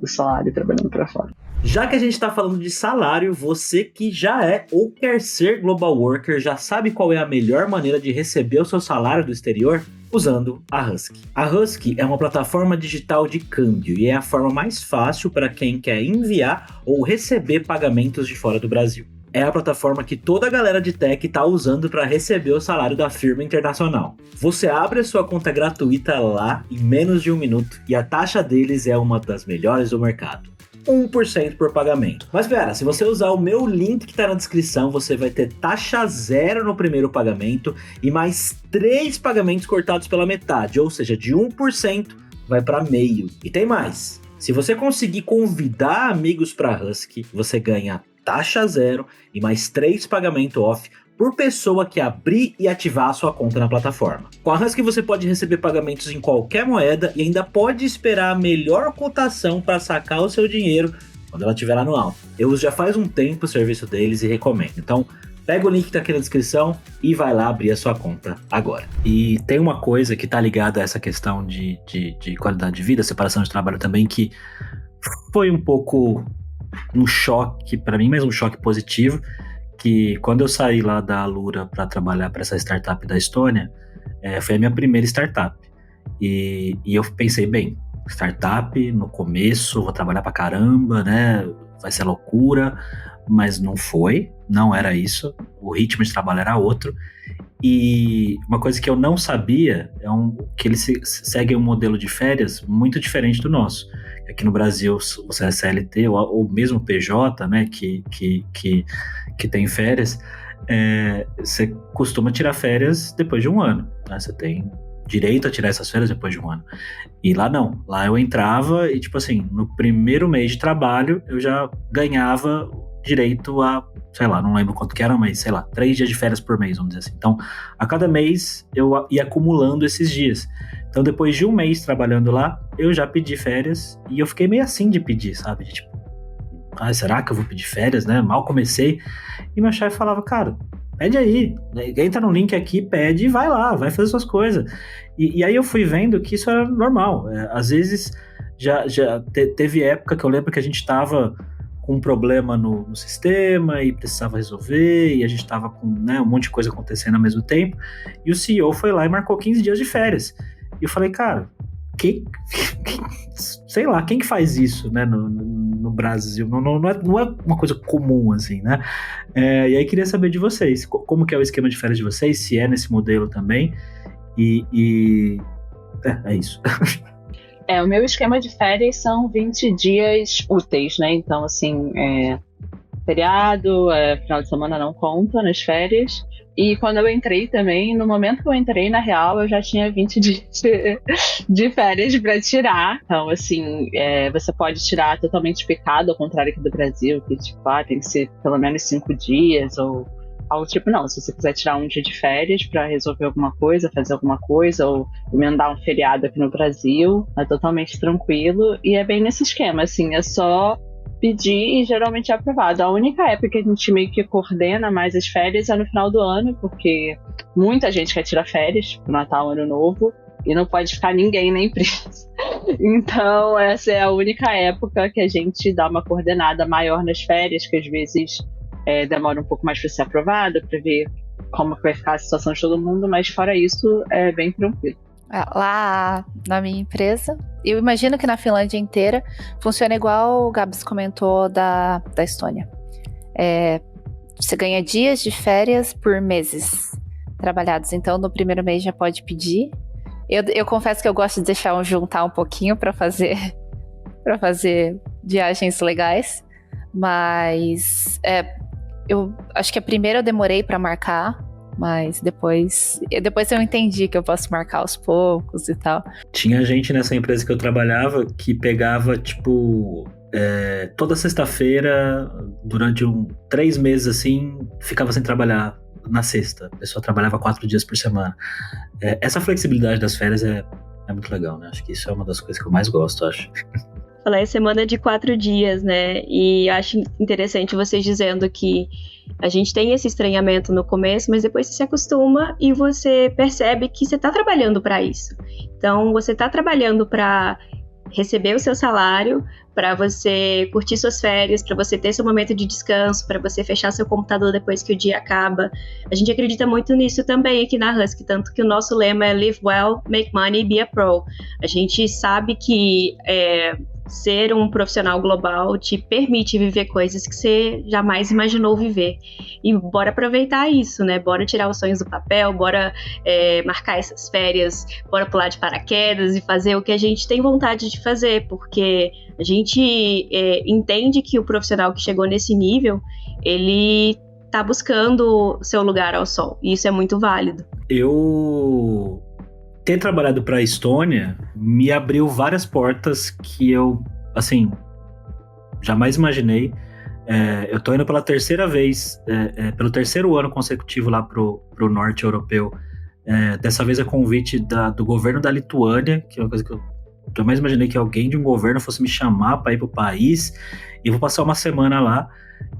do salário trabalhando para fora. Já que a gente está falando de salário, você que já é ou quer ser Global Worker, já sabe qual é a melhor maneira de receber o seu salário do exterior? Usando a Husky. A Husky é uma plataforma digital de câmbio e é a forma mais fácil para quem quer enviar ou receber pagamentos de fora do Brasil. É a plataforma que toda a galera de tech está usando para receber o salário da firma internacional. Você abre a sua conta gratuita lá em menos de 1 minuto e a taxa deles é uma das melhores do mercado. 1% por pagamento. Mas pera, se você usar o meu link que está na descrição, você vai ter taxa 0 no primeiro pagamento e mais 3 pagamentos cortados pela metade, ou seja, de 1% vai para meio. E tem mais. Se você conseguir convidar amigos para a Husky, você ganha taxa 0 e mais 3 pagamentos off por pessoa que abrir e ativar a sua conta na plataforma. Com a Husky você pode receber pagamentos em qualquer moeda e ainda pode esperar a melhor cotação para sacar o seu dinheiro quando ela estiver lá no alto. Eu uso já faz um tempo o serviço deles e recomendo. Então, pega o link que tá aqui na descrição e vai lá abrir a sua conta agora. E tem uma coisa que tá ligada a essa questão de qualidade de vida, separação de trabalho também, que foi um pouco um choque para mim, mas um choque positivo, que quando eu saí lá da Alura para trabalhar para essa startup da Estônia, foi a minha primeira startup. E eu pensei, bem, startup, no começo, vou trabalhar pra caramba, né? Vai ser loucura, mas não foi, não era isso. O ritmo de trabalho era outro. E uma coisa que eu não sabia que eles seguem um modelo de férias muito diferente do nosso. Aqui no Brasil, você é CLT ou mesmo PJ, né, que tem férias, você costuma tirar férias depois de 1 ano, né? Você tem direito a tirar essas férias depois de 1 ano. E lá não. Lá eu entrava e, tipo assim, no primeiro mês de trabalho, eu já ganhava direito a, sei lá, não lembro quanto que era, mas, sei lá, 3 dias de férias por mês, vamos dizer assim. Então, a cada mês, eu ia acumulando esses dias. Então, depois de 1 mês trabalhando lá, eu já pedi férias e eu fiquei meio assim de pedir, sabe? De, tipo, será que eu vou pedir férias, né? Mal comecei. E meu chefe falava, cara, pede aí, entra no link aqui, pede e vai lá, vai fazer suas coisas. E aí eu fui vendo que isso era normal. Às vezes, já teve época que eu lembro que a gente tava com um problema no sistema e precisava resolver, e a gente tava com, né, um monte de coisa acontecendo ao mesmo tempo, e o CEO foi lá e marcou 15 dias de férias. E eu falei, cara, sei lá, quem que faz isso, né, no Brasil? Não é uma coisa comum, assim, né? E aí queria saber de vocês, como que é o esquema de férias de vocês, se é nesse modelo também, é isso. O meu esquema de férias são 20 dias úteis, né? Então, assim, feriado, final de semana não conta nas férias. E quando eu entrei também, no momento que eu entrei, na real, eu já tinha 20 dias de férias para tirar. Então, assim, você pode tirar totalmente picado, ao contrário aqui do Brasil, que, tipo, tem que ser pelo menos 5 dias, ou algo tipo, não. Se você quiser tirar 1 dia de férias para resolver alguma coisa, fazer alguma coisa, ou emendar um feriado aqui no Brasil, é totalmente tranquilo. E é bem nesse esquema, assim, é só pedir e geralmente é aprovado. A única época que a gente meio que coordena mais as férias é no final do ano, porque muita gente quer tirar férias pro Natal, Ano Novo, e não pode ficar ninguém na empresa. Então, essa é a única época que a gente dá uma coordenada maior nas férias, que às vezes demora um pouco mais para ser aprovada, para ver como que vai ficar a situação de todo mundo, mas fora isso, é bem tranquilo. Lá na minha empresa, eu imagino que na Finlândia inteira funciona igual o Gabs comentou da Estônia. Você ganha dias de férias por meses trabalhados, então no primeiro mês já pode pedir. Eu confesso que eu gosto de deixar juntar um pouquinho para fazer viagens legais, mas eu acho que a primeira eu demorei para marcar, mas depois eu entendi que eu posso marcar aos poucos e tal. Tinha gente nessa empresa que eu trabalhava que pegava, tipo, toda sexta-feira, durante 3 meses, assim, ficava sem trabalhar na sexta. A pessoa trabalhava 4 dias por semana. Essa flexibilidade das férias é muito legal, né? Acho que isso é uma das coisas que eu mais gosto, acho. Falar em semana de 4 dias, né? E acho interessante vocês dizendo que a gente tem esse estranhamento no começo, mas depois você se acostuma e você percebe que você está trabalhando para isso. Então, você está trabalhando para receber o seu salário, para você curtir suas férias, para você ter seu momento de descanso, para você fechar seu computador depois que o dia acaba. A gente acredita muito nisso também aqui na Husky, tanto que o nosso lema é Live Well, Make Money, Be a Pro. A gente sabe que ser um profissional global te permite viver coisas que você jamais imaginou viver. E bora aproveitar isso, né? Bora tirar os sonhos do papel, bora marcar essas férias, bora pular de paraquedas e fazer o que a gente tem vontade de fazer, porque a gente entende que o profissional que chegou nesse nível, ele tá buscando seu lugar ao sol, e isso é muito válido. Eu ter trabalhado para a Estônia me abriu várias portas que eu, assim, jamais imaginei. Eu tô indo pela terceira vez, pelo terceiro ano consecutivo lá pro norte europeu. Dessa vez é convite do governo da Lituânia, que é uma coisa que eu jamais imaginei que alguém de um governo fosse me chamar para ir pro país. E eu vou passar uma semana lá.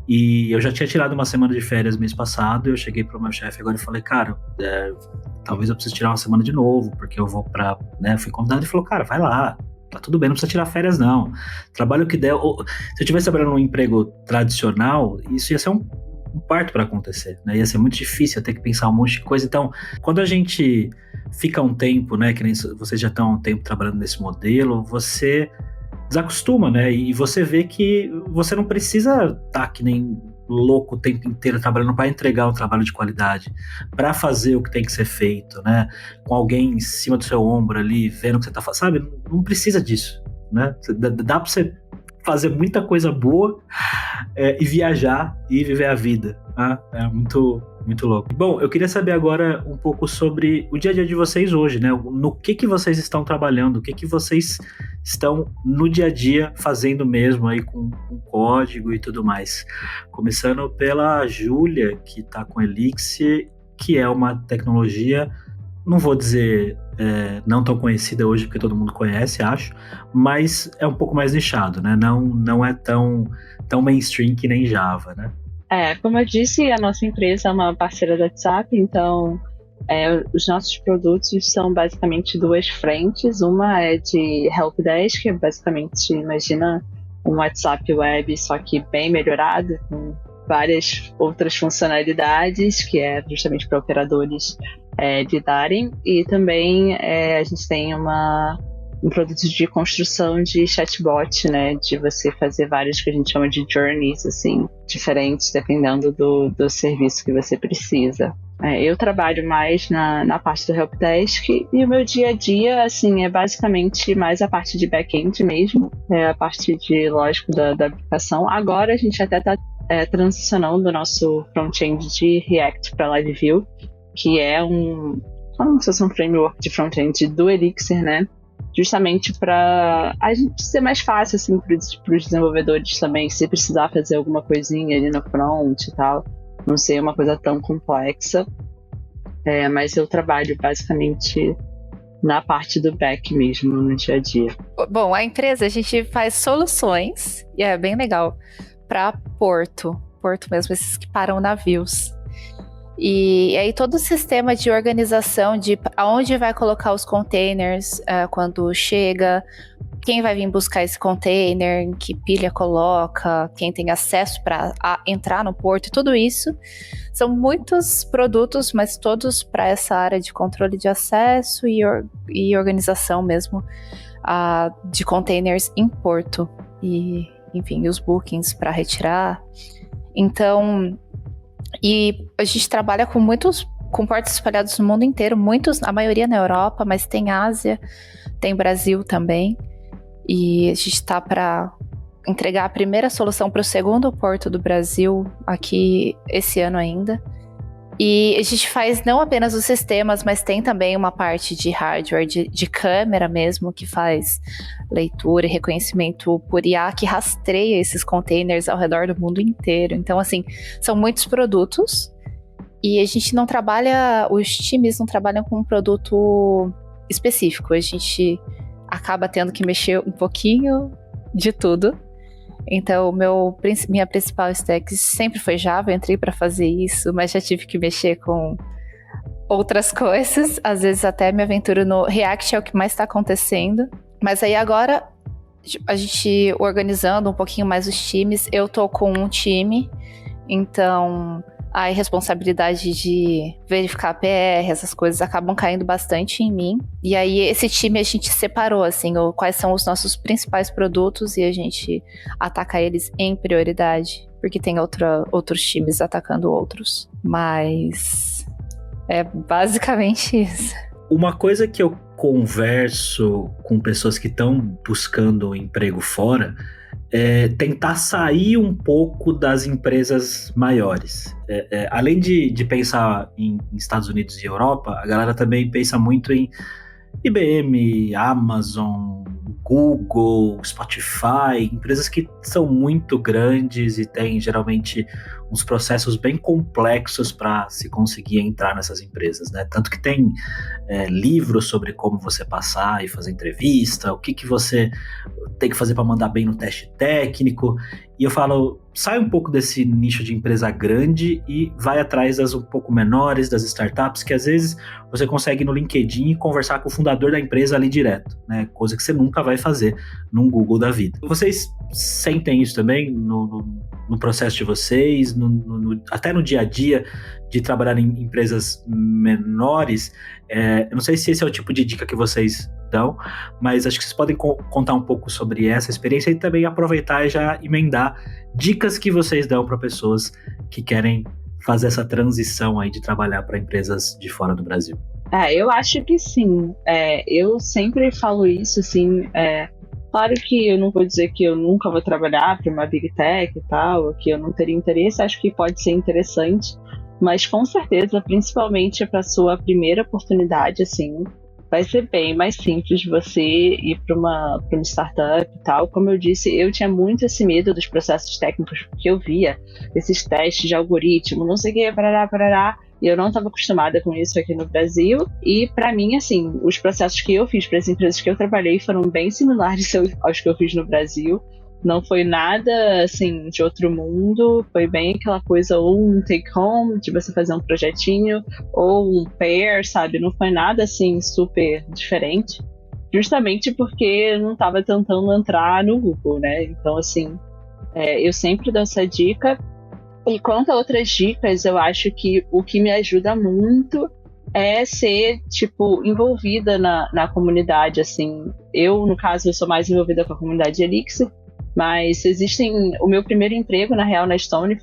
E eu já tinha tirado uma semana de férias mês passado. Eu cheguei pro meu chefe agora e falei, cara, talvez eu precise tirar uma semana de novo, porque eu vou pra... né, fui convidado e falou, cara, vai lá, tá tudo bem, não precisa tirar férias não. Trabalho que der. Se eu tivesse trabalhando num emprego tradicional, isso ia ser um parto para acontecer, né? Ia ser muito difícil, eu ter que pensar um monte de coisa. Então, quando a gente fica um tempo, né, que nem vocês já estão há um tempo trabalhando nesse modelo, você desacostuma, né? E você vê que você não precisa estar que nem louco o tempo inteiro trabalhando para entregar um trabalho de qualidade, para fazer o que tem que ser feito, né? Com alguém em cima do seu ombro ali, vendo o que você tá fazendo, sabe? Não precisa disso, né? Dá para você fazer muita coisa boa e viajar e viver a vida, né? É muito, muito louco. Bom, eu queria saber agora um pouco sobre o dia a dia de vocês hoje, né? No que vocês estão trabalhando, o que vocês estão no dia a dia fazendo mesmo aí com código e tudo mais. Começando pela Júlia, que está com Elixir, que é uma tecnologia, não vou dizer não tão conhecida hoje, porque todo mundo conhece, acho, mas é um pouco mais nichado, né? Não é tão mainstream que nem Java, né? Como eu disse, a nossa empresa é uma parceira do WhatsApp, então os nossos produtos são basicamente 2 frentes. Uma é de Helpdesk, que basicamente, imagina um WhatsApp web, só que bem melhorado, com várias outras funcionalidades, que é justamente para operadores lidarem. E também a gente tem um produto de construção de chatbot, né, de você fazer vários que a gente chama de journeys, assim, diferentes, dependendo do serviço que você precisa. Eu trabalho mais na parte do Helpdesk e o meu dia a dia, assim, é basicamente mais a parte de back-end mesmo, a parte de lógico da aplicação. Agora a gente até está transicionando o nosso front-end de React para LiveView, que é como se fosse um framework de front-end do Elixir, né? Justamente para a gente ser mais fácil, assim, para os desenvolvedores também, se precisar fazer alguma coisinha ali no front e tal, não ser uma coisa tão complexa. Mas eu trabalho basicamente na parte do back mesmo, no dia a dia. Bom, a empresa, a gente faz soluções, e é bem legal, para porto mesmo, esses que param navios. E aí todo o sistema de organização de aonde vai colocar os containers quando chega, quem vai vir buscar esse container, em que pilha coloca, quem tem acesso para entrar no porto, e tudo isso. São muitos produtos, mas todos para essa área de controle de acesso e organização mesmo de containers em porto. E, enfim, os bookings para retirar. Então, e a gente trabalha com portos espalhados no mundo inteiro, a maioria na Europa, mas tem Ásia, tem Brasil também. E a gente está para entregar a primeira solução para o segundo porto do Brasil aqui esse ano ainda. E a gente faz não apenas os sistemas, mas tem também uma parte de hardware, de câmera mesmo, que faz leitura e reconhecimento por IA, que rastreia esses containers ao redor do mundo inteiro. Então, assim, são muitos produtos e a gente não trabalha, os times não trabalham com um produto específico. A gente acaba tendo que mexer um pouquinho de tudo. Então, minha principal stack sempre foi Java, eu entrei para fazer isso, mas já tive que mexer com outras coisas. Às vezes até me aventuro no React, é o que mais está acontecendo. Mas aí agora, a gente organizando um pouquinho mais os times, eu tô com um time, então a responsabilidade de verificar PR, essas coisas acabam caindo bastante em mim. E aí esse time a gente separou, assim, quais são os nossos principais produtos e a gente ataca eles em prioridade, porque tem outros times atacando outros. Mas é basicamente isso. Uma coisa que eu converso com pessoas que estão buscando um emprego fora é tentar sair um pouco das empresas maiores. Além de pensar em Estados Unidos e Europa, a galera também pensa muito em IBM, Amazon, Google, Spotify, empresas que são muito grandes e têm geralmente uns processos bem complexos para se conseguir entrar nessas empresas, né? Tanto que tem livros sobre como você passar e fazer entrevista, o que você tem que fazer para mandar bem no teste técnico. E eu falo, sai um pouco desse nicho de empresa grande e vai atrás das um pouco menores, das startups, que às vezes você consegue no LinkedIn conversar com o fundador da empresa ali direto, né? Coisa que você nunca vai fazer num Google da vida. Vocês sentem isso também no processo de vocês, até no dia a dia de trabalhar em empresas menores? Eu não sei se esse é o tipo de dica que vocês dão, mas acho que vocês podem contar um pouco sobre essa experiência e também aproveitar e já emendar dicas que vocês dão para pessoas que querem fazer essa transição aí de trabalhar para empresas de fora do Brasil. Eu acho que sim. Eu sempre falo isso, assim, claro que eu não vou dizer que eu nunca vou trabalhar para uma Big Tech e tal, ou que eu não teria interesse, acho que pode ser interessante, mas com certeza, principalmente para sua primeira oportunidade, assim, vai ser bem mais simples você ir para uma startup e tal. Como eu disse, eu tinha muito esse medo dos processos técnicos, porque eu via esses testes de algoritmo, não sei o que, parará, e eu não estava acostumada com isso aqui no Brasil. E para mim, assim, os processos que eu fiz para as empresas que eu trabalhei foram bem similares aos que eu fiz no Brasil. Não foi nada, assim, de outro mundo, foi bem aquela coisa, ou um take-home, de você fazer um projetinho, ou um pair, sabe? Não foi nada, assim, super diferente, justamente porque eu não estava tentando entrar no Google, né? Então, assim, eu sempre dou essa dica. E quanto a outras dicas, eu acho que o que me ajuda muito é ser, tipo, envolvida na comunidade, assim. Eu, no caso, eu sou mais envolvida com a comunidade de Elixir, mas o meu primeiro emprego, na real, na Stone,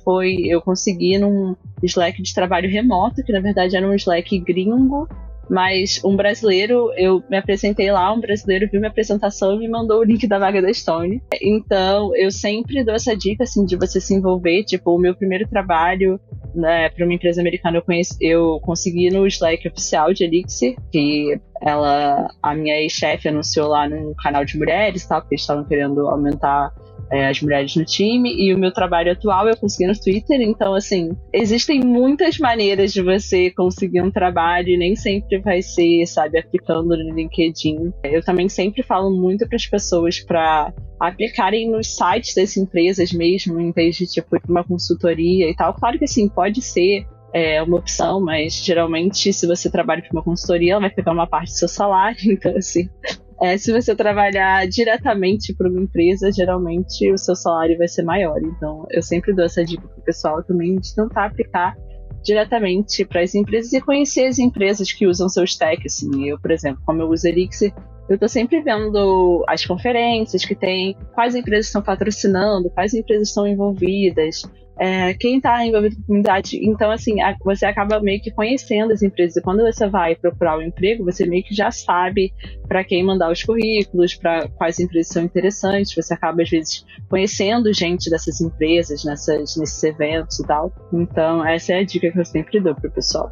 eu consegui num Slack de trabalho remoto, que na verdade era um Slack gringo, mas um brasileiro, eu me apresentei lá, um brasileiro viu minha apresentação e me mandou o link da vaga da Stone. Então, eu sempre dou essa dica, assim, de você se envolver. Tipo, o meu primeiro trabalho, né, para uma empresa americana, eu consegui no Slack oficial de Elixir, que a minha ex-chefe anunciou lá num canal de mulheres, tá, porque eles estavam querendo aumentar as mulheres no time, e o meu trabalho atual eu consegui no Twitter. Então, assim, existem muitas maneiras de você conseguir um trabalho e nem sempre vai ser, sabe, aplicando no LinkedIn. Eu também sempre falo muito para as pessoas para aplicarem nos sites das empresas mesmo, em vez de, tipo, uma consultoria e tal. Claro que, assim, pode ser uma opção, mas geralmente se você trabalha para uma consultoria, ela vai pegar uma parte do seu salário. Então, assim, se você trabalhar diretamente para uma empresa, geralmente o seu salário vai ser maior. Então, eu sempre dou essa dica para o pessoal também de tentar aplicar diretamente para as empresas e conhecer as empresas que usam seu stack. Assim, eu, por exemplo, como eu uso Elixir, eu estou sempre vendo as conferências que tem, quais empresas estão patrocinando, quais empresas estão envolvidas, quem está envolvido com a comunidade. Então, assim, você acaba meio que conhecendo as empresas. E quando você vai procurar um emprego, você meio que já sabe para quem mandar os currículos, para quais empresas são interessantes. Você acaba, às vezes, conhecendo gente dessas empresas nesses eventos e tal. Então, essa é a dica que eu sempre dou pro pessoal.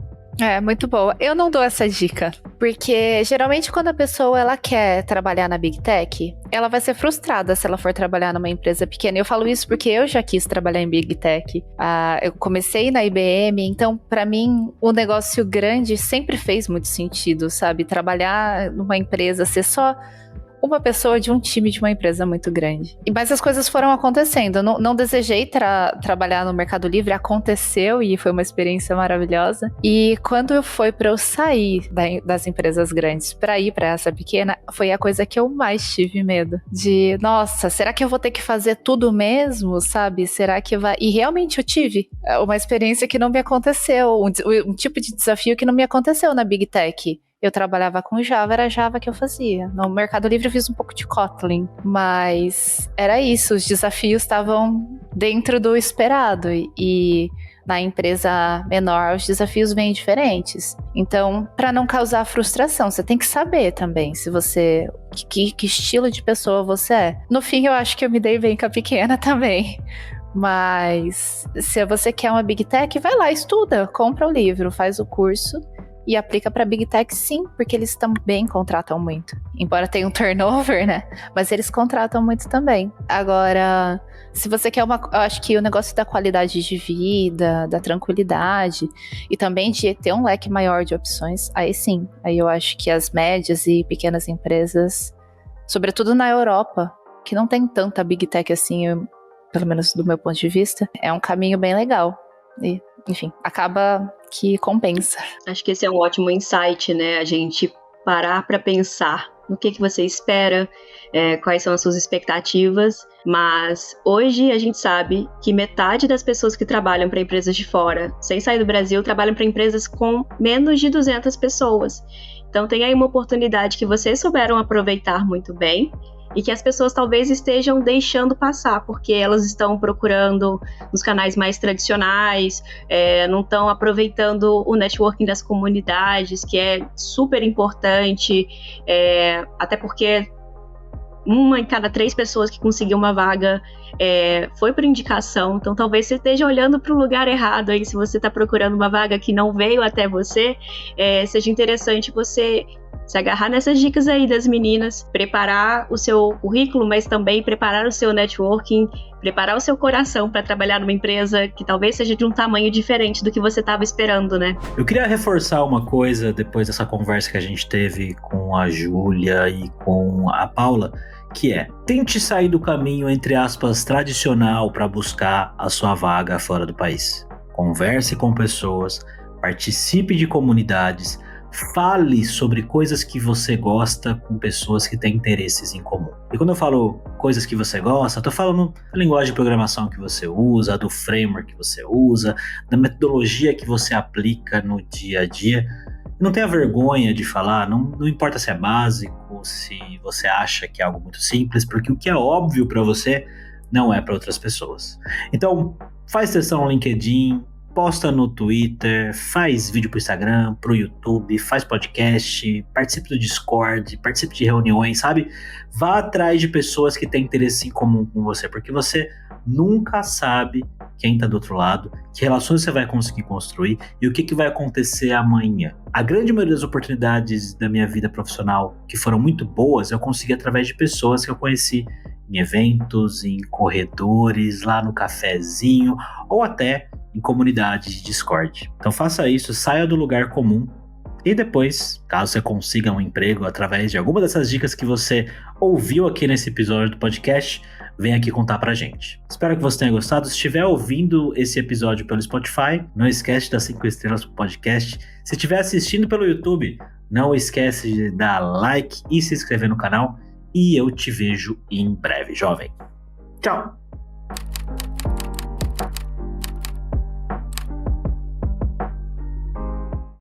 Muito boa. Eu não dou essa dica, porque geralmente quando a pessoa ela quer trabalhar na Big Tech, ela vai ser frustrada se ela for trabalhar numa empresa pequena. Eu falo isso porque eu já quis trabalhar em Big Tech. Eu comecei na IBM, então pra mim o negócio grande sempre fez muito sentido, sabe? Trabalhar numa empresa, ser só uma pessoa de um time de uma empresa muito grande. Mas as coisas foram acontecendo. Eu não desejei trabalhar no Mercado Livre, aconteceu e foi uma experiência maravilhosa. E quando foi para eu sair das empresas grandes para ir para essa pequena, foi a coisa que eu mais tive medo. De, nossa, será que eu vou ter que fazer tudo mesmo, sabe? Será que vai... E realmente eu tive uma experiência que não me aconteceu, um tipo de desafio que não me aconteceu na Big Tech. Eu trabalhava com Java, era Java que eu fazia. No Mercado Livre eu fiz um pouco de Kotlin, mas era isso, os desafios estavam dentro do esperado e na empresa menor os desafios vêm diferentes. Então, para não causar frustração, você tem que saber também se você que estilo de pessoa você é. No fim, eu acho que eu me dei bem com a pequena também. Mas se você quer uma Big Tech, vai lá, estuda, compra o livro, faz o curso e aplica para Big Tech, sim, porque eles também contratam muito. Embora tenha um turnover, né? Mas eles contratam muito também. Agora, se você quer eu acho que o negócio da qualidade de vida, da tranquilidade e também de ter um leque maior de opções, aí sim. Aí eu acho que as médias e pequenas empresas, sobretudo na Europa, que não tem tanta Big Tech assim, pelo menos do meu ponto de vista, é um caminho bem legal. E, enfim, acaba que compensa. Acho que esse é um ótimo insight, né? A gente parar para pensar no que você espera, quais são as suas expectativas, mas hoje a gente sabe que metade das pessoas que trabalham para empresas de fora, sem sair do Brasil, trabalham para empresas com menos de 200 pessoas. Então tem aí uma oportunidade que vocês souberam aproveitar muito bem e que as pessoas talvez estejam deixando passar, porque elas estão procurando nos canais mais tradicionais, não estão aproveitando o networking das comunidades, que é super importante, até porque 1 em cada 3 pessoas que conseguiu uma vaga foi por indicação. Então talvez você esteja olhando para o lugar errado aí, se você está procurando uma vaga que não veio até você, seja interessante você se agarrar nessas dicas aí das meninas, preparar o seu currículo, mas também preparar o seu networking, preparar o seu coração para trabalhar numa empresa que talvez seja de um tamanho diferente do que você estava esperando, né? Eu queria reforçar uma coisa depois dessa conversa que a gente teve com a Júlia e com a Paula, que é: tente sair do caminho, entre aspas, tradicional para buscar a sua vaga fora do país. Converse com pessoas, participe de comunidades, fale sobre coisas que você gosta com pessoas que têm interesses em comum. E quando eu falo coisas que você gosta, eu tô falando da linguagem de programação que você usa, do framework que você usa, da metodologia que você aplica no dia a dia. Não tenha vergonha de falar, não importa se é básico, se você acha que é algo muito simples, porque o que é óbvio para você não é para outras pessoas. Então, faz sessão no LinkedIn, posta no Twitter, faz vídeo pro Instagram, pro YouTube, faz podcast, participe do Discord, participe de reuniões, sabe? Vá atrás de pessoas que têm interesse em comum com você, porque você nunca sabe quem tá do outro lado, que relações você vai conseguir construir e o que vai acontecer amanhã. A grande maioria das oportunidades da minha vida profissional, que foram muito boas, eu consegui através de pessoas que eu conheci em eventos, em corredores, lá no cafezinho ou até em comunidades de Discord. Então faça isso, saia do lugar comum e depois, caso você consiga um emprego através de alguma dessas dicas que você ouviu aqui nesse episódio do podcast, vem aqui contar pra gente. Espero que você tenha gostado. Se estiver ouvindo esse episódio pelo Spotify, não esquece de dar 5 estrelas pro podcast. Se estiver assistindo pelo YouTube, não esquece de dar like e se inscrever no canal. E eu te vejo em breve, jovem. Tchau!